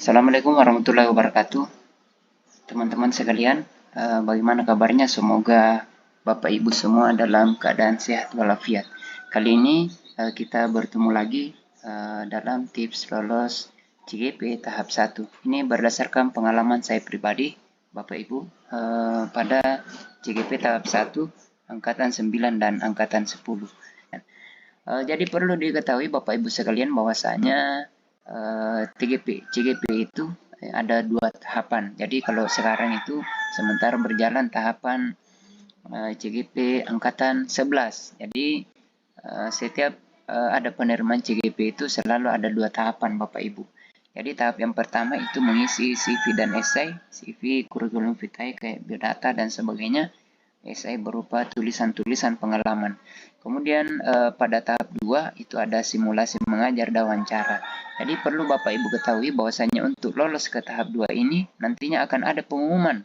Assalamualaikum warahmatullahi wabarakatuh, teman-teman sekalian. Bagaimana kabarnya? Semoga Bapak Ibu semua dalam keadaan sehat walafiat. Kali ini kita bertemu lagi dalam tips lolos CGP tahap 1. Ini berdasarkan pengalaman saya pribadi, Bapak Ibu, pada CGP tahap 1, angkatan 9 dan angkatan 10. Jadi perlu diketahui Bapak Ibu sekalian bahwasanya CGP itu ada 2 tahapan. Jadi kalau sekarang itu sementara berjalan tahapan CGP angkatan 11. Jadi setiap ada penerimaan CGP itu selalu ada 2 tahapan Bapak Ibu. Jadi tahap yang pertama itu mengisi CV dan esai, CV, kurikulum vitae kayak biodata dan sebagainya. Esai berupa tulisan-tulisan pengalaman. Kemudian pada tahap 2 itu ada simulasi mengajar dan wawancara. Jadi perlu Bapak Ibu ketahui bahwasanya untuk lolos ke tahap 2 ini nantinya akan ada pengumuman.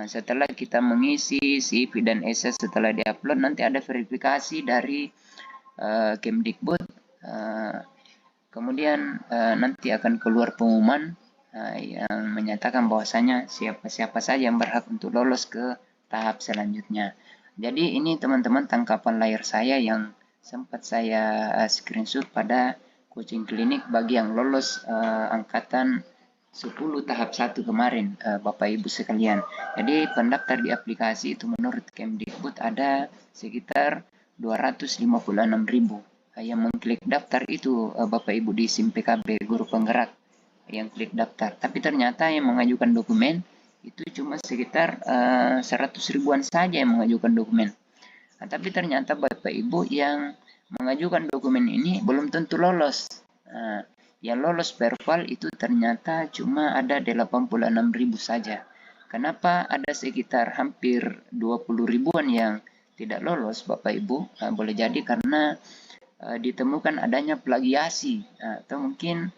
Setelah kita mengisi CV dan esai setelah diupload, nanti ada verifikasi dari Kemdikbud. Kemudian nanti akan keluar pengumuman yang menyatakan bahwasanya siapa-siapa saja yang berhak untuk lolos ke tahap selanjutnya. Jadi ini teman-teman tangkapan layar saya yang sempat saya screenshot pada coaching klinik bagi yang lolos angkatan 10 tahap 1 kemarin, Bapak Ibu sekalian. Jadi pendaftar di aplikasi itu menurut Kemdikbud ada sekitar 256.000. Yang mengklik daftar itu Bapak Ibu di SIM PKB guru penggerak yang klik daftar. Tapi ternyata yang mengajukan dokumen itu cuma sekitar 100 ribuan saja yang mengajukan dokumen. Tapi ternyata Bapak Ibu yang mengajukan dokumen ini belum tentu lolos. Yang lolos verbal itu ternyata cuma ada 86.000 saja. Kenapa ada sekitar hampir 20 ribuan yang tidak lolos Bapak Ibu? Boleh jadi karena ditemukan adanya plagiasi atau mungkin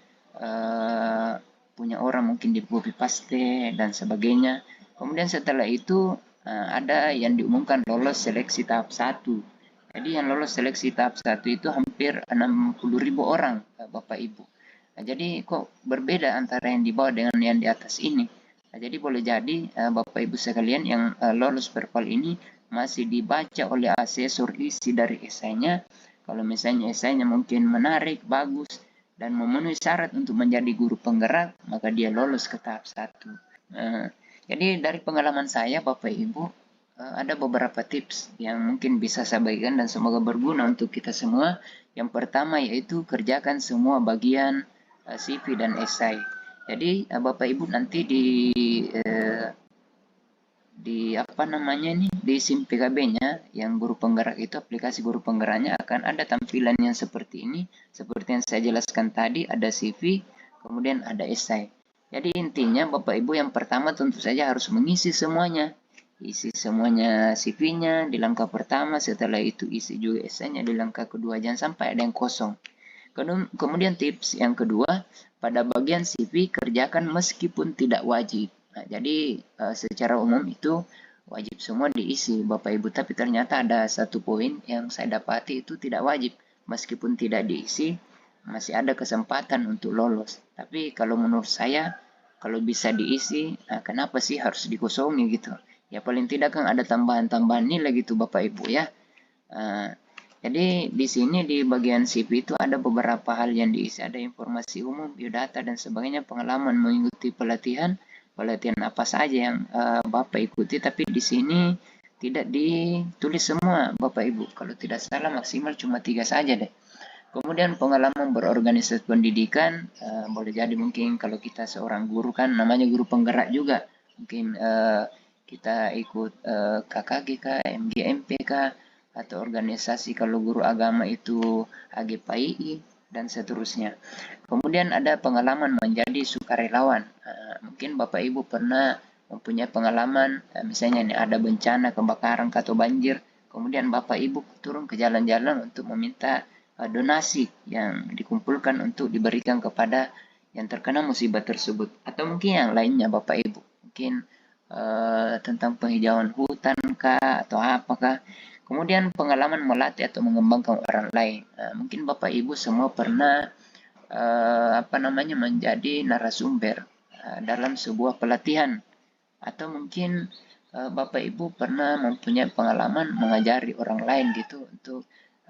punya orang mungkin di copy paste dan sebagainya. Kemudian setelah itu ada yang diumumkan lolos seleksi tahap 1. Jadi yang lolos seleksi tahap 1 itu hampir 60.000 orang Bapak Ibu. Jadi kok berbeda antara yang di bawah dengan yang di atas ini. Jadi boleh jadi Bapak Ibu sekalian yang lolos verbal ini masih dibaca oleh asesor isi dari esainya. Kalau misalnya esainya mungkin menarik, bagus, dan memenuhi syarat untuk menjadi guru penggerak, maka dia lolos ke tahap 1. Jadi dari pengalaman saya Bapak Ibu, ada beberapa tips yang mungkin bisa saya bagikan dan semoga berguna untuk kita semua. Yang pertama yaitu kerjakan semua bagian CV dan esai. Jadi Bapak Ibu nanti di SIM PKB-nya yang guru penggerak itu, aplikasi guru penggeraknya akan ada tampilan yang seperti ini, seperti yang saya jelaskan tadi, ada CV, kemudian ada esai. Jadi intinya Bapak Ibu yang pertama tentu saja harus mengisi semuanya. Isi semuanya CV-nya di langkah pertama, setelah itu isi juga esainya di langkah kedua, jangan sampai ada yang kosong. Kemudian tips yang kedua, pada bagian CV kerjakan meskipun tidak wajib. Nah, jadi secara umum itu wajib semua diisi Bapak Ibu, tapi ternyata ada satu poin yang saya dapati itu tidak wajib. Meskipun tidak diisi, masih ada kesempatan untuk lolos. Tapi kalau menurut saya, kalau bisa diisi, kenapa sih harus dikosongi gitu? Ya paling tidak kan ada tambahan-tambahan nilai gitu Bapak Ibu ya. Jadi di sini di bagian CV itu ada beberapa hal yang diisi, ada informasi umum, biodata dan sebagainya, pengalaman mengikuti pelatihan apa saja yang Bapak ikuti, tapi di sini tidak ditulis semua Bapak Ibu. Kalau tidak salah maksimal cuma 3 saja deh. Kemudian pengalaman berorganisasi pendidikan, boleh jadi mungkin kalau kita seorang guru kan namanya guru penggerak juga. Mungkin kita ikut KKGK, MGMPK, atau organisasi kalau guru agama itu AGPAII dan seterusnya. Kemudian ada pengalaman menjadi sukarelawan. Mungkin Bapak Ibu pernah mempunyai pengalaman, misalnya ini ada bencana, kebakaran atau banjir, kemudian Bapak Ibu turun ke jalan-jalan untuk meminta donasi yang dikumpulkan untuk diberikan kepada yang terkena musibah tersebut. Atau mungkin yang lainnya Bapak Ibu, mungkin tentang penghijauan hutan kah atau apakah. Kemudian pengalaman melatih atau mengembangkan orang lain. Mungkin Bapak Ibu semua pernah menjadi narasumber dalam sebuah pelatihan, atau mungkin Bapak Ibu pernah mempunyai pengalaman mengajari orang lain gitu untuk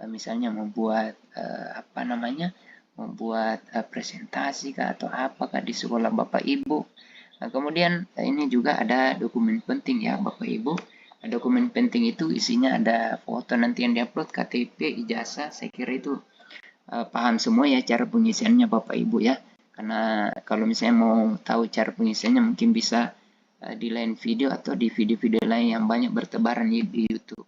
misalnya membuat presentasi kah atau apakah di sekolah Bapak Ibu. Nah, kemudian ini juga ada dokumen penting ya Bapak Ibu. Dokumen penting itu isinya ada foto nanti yang diupload, KTP, ijazah. Saya kira itu paham semua ya cara pengisiannya Bapak Ibu ya. Karena kalau misalnya mau tahu cara pengisiannya mungkin bisa di lain video atau di video-video lain yang banyak bertebaran di YouTube.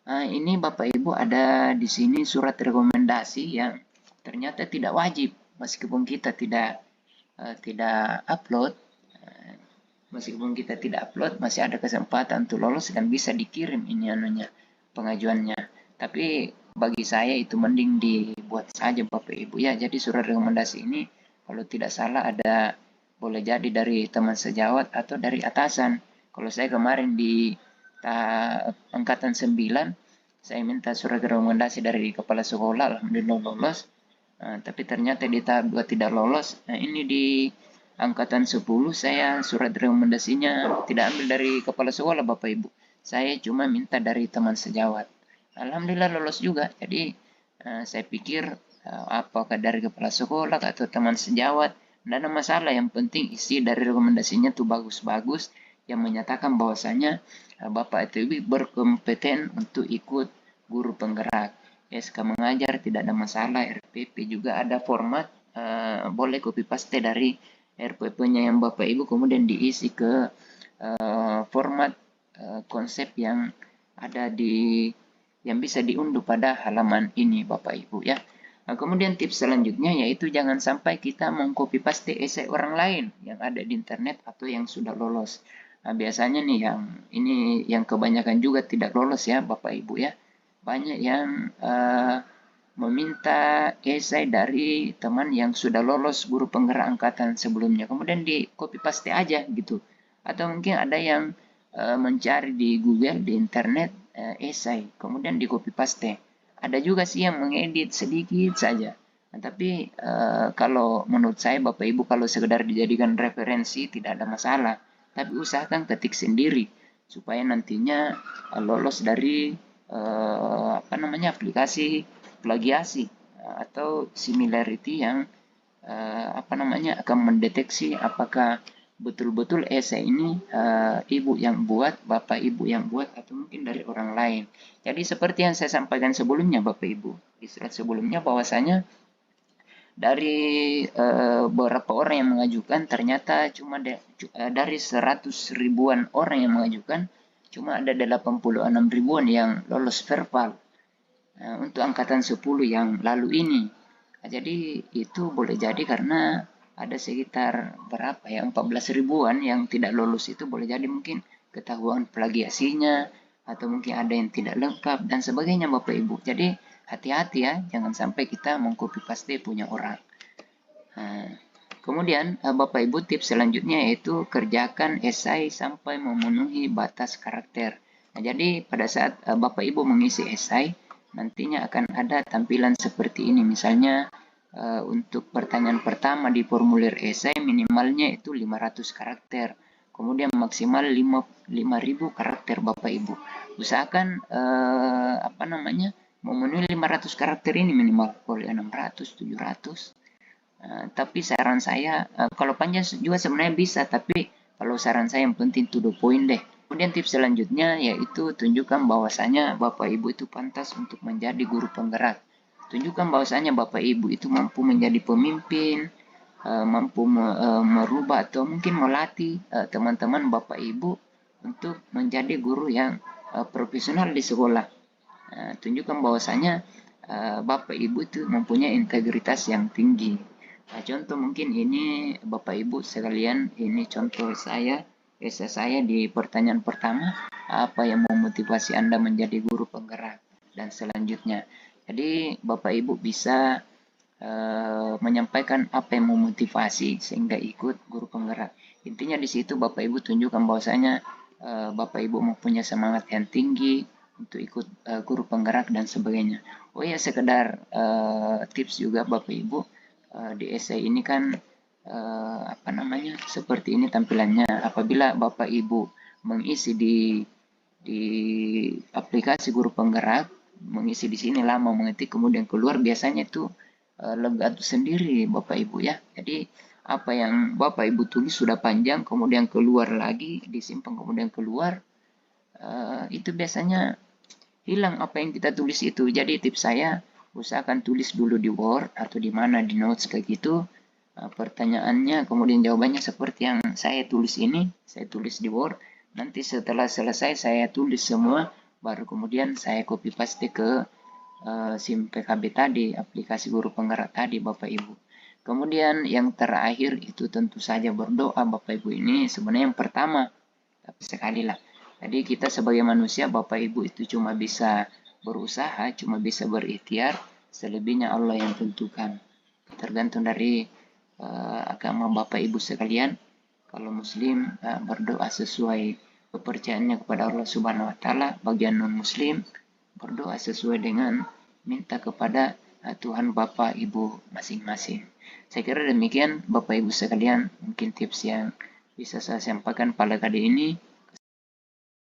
Ini Bapak Ibu ada di sini surat rekomendasi yang ternyata tidak wajib meskipun kita tidak upload. Meskipun kita tidak upload, masih ada kesempatan untuk lolos dan bisa dikirim ini pengajuannya. Tapi bagi saya itu mending dibuat saja Bapak Ibu ya. Jadi surat rekomendasi ini kalau tidak salah ada boleh jadi dari teman sejawat atau dari atasan. Kalau saya kemarin di angkatan 9, saya minta surat rekomendasi dari kepala sekolah, alhamdulillah lolos. Tapi ternyata di tahap 2 tidak lolos. Nah, ini di angkatan 10 saya surat rekomendasinya tidak ambil dari kepala sekolah Bapak Ibu. Saya cuma minta dari teman sejawat. Alhamdulillah lolos juga. Jadi saya pikir apakah dari kepala sekolah atau teman sejawat, tidak ada masalah. Yang penting isi dari rekomendasinya tuh bagus-bagus yang menyatakan bahwasanya Bapak itu berkompeten untuk ikut guru penggerak. SK mengajar tidak ada masalah, RPP juga ada format, boleh copy paste dari RPP-nya yang Bapak Ibu kemudian diisi ke format konsep yang ada yang bisa diunduh pada halaman ini Bapak Ibu ya. Nah, kemudian tips selanjutnya yaitu jangan sampai kita mengcopy paste esai orang lain yang ada di internet atau yang sudah lolos. Nah, biasanya nih yang kebanyakan juga tidak lolos ya Bapak Ibu ya. Banyak yang meminta esai dari teman yang sudah lolos guru penggerak angkatan sebelumnya, kemudian di copy paste aja gitu. Atau mungkin ada yang mencari di Google, di internet esai, kemudian di copy paste. Ada juga sih yang mengedit sedikit saja. Nah, tapi kalau menurut saya Bapak Ibu kalau sekedar dijadikan referensi tidak ada masalah. Tapi usahakan ketik sendiri supaya nantinya lolos dari aplikasi plagiasi atau similarity yang akan mendeteksi apakah betul-betul esai ini ibu yang buat, bapak ibu yang buat, atau mungkin dari orang lain. Jadi seperti yang saya sampaikan sebelumnya Bapak Ibu, di slide sebelumnya bahwasanya dari beberapa orang yang mengajukan ternyata cuma dari 100 ribuan orang yang mengajukan cuma ada 86 ribuan yang lolos verbal. Untuk angkatan 10 yang lalu ini. Nah, jadi itu boleh jadi karena ada sekitar 14 ribuan yang tidak lolos itu boleh jadi mungkin ketahuan plagiasinya atau mungkin ada yang tidak lengkap dan sebagainya Bapak Ibu. Jadi hati-hati ya, jangan sampai kita mengcopy paste punya orang. Kemudian Bapak Ibu tips selanjutnya yaitu kerjakan esai sampai memenuhi batas karakter. Nah, jadi pada saat Bapak Ibu mengisi esai, nantinya akan ada tampilan seperti ini. Misalnya untuk pertanyaan pertama di formulir esai minimalnya itu 500 karakter. Kemudian maksimal 5.000 karakter Bapak Ibu. Usahakan memenuhi 500 karakter ini minimal. Boleh 600, 700. Tapi saran saya kalau panjang juga sebenarnya bisa, tapi kalau saran saya yang penting to the point deh. Kemudian tips selanjutnya yaitu tunjukkan bahwasanya Bapak Ibu itu pantas untuk menjadi guru penggerak. Tunjukkan bahwasanya Bapak Ibu itu mampu menjadi pemimpin, mampu merubah atau mungkin melatih teman-teman Bapak Ibu untuk menjadi guru yang profesional di sekolah. Tunjukkan bahwasanya Bapak Ibu itu mempunyai integritas yang tinggi. Nah, contoh mungkin ini Bapak Ibu sekalian, ini contoh saya, esai saya di pertanyaan pertama, apa yang memotivasi Anda menjadi guru penggerak, dan selanjutnya. Jadi Bapak Ibu bisa menyampaikan apa yang memotivasi sehingga ikut guru penggerak. Intinya di situ Bapak Ibu tunjukkan bahwasanya Bapak Ibu mempunyai semangat yang tinggi untuk ikut guru penggerak dan sebagainya. Oh ya, sekedar tips juga Bapak Ibu, di esai ini kan seperti ini tampilannya. Apabila Bapak Ibu mengisi di aplikasi guru penggerak, mengisi di sini lama mengetik kemudian keluar, biasanya itu lega sendiri Bapak Ibu ya. Jadi apa yang Bapak Ibu tulis sudah panjang kemudian keluar lagi, disimpan kemudian keluar, itu biasanya hilang apa yang kita tulis itu. Jadi tips saya, usahakan tulis dulu di Word atau di mana di notes kayak gitu pertanyaannya, kemudian jawabannya seperti yang saya tulis ini, saya tulis di Word. Nanti setelah selesai saya tulis semua, baru kemudian saya copy paste ke SIM PKB tadi, aplikasi guru penggerak tadi Bapak Ibu. Kemudian yang terakhir itu tentu saja berdoa Bapak Ibu. Ini sebenarnya yang pertama, tapi sekali lah. Jadi kita sebagai manusia Bapak Ibu itu cuma bisa berusaha, cuma bisa berikhtiar, selebihnya Allah yang tentukan. Tergantung dari agama Bapak Ibu sekalian. Kalau Muslim berdoa sesuai kepercayaannya kepada Allah Subhanahu Wa Taala. Bagian non Muslim berdoa sesuai dengan minta kepada Tuhan Bapak Ibu masing-masing. Saya kira demikian Bapak Ibu sekalian, mungkin tips yang bisa saya sampaikan pada kali ini.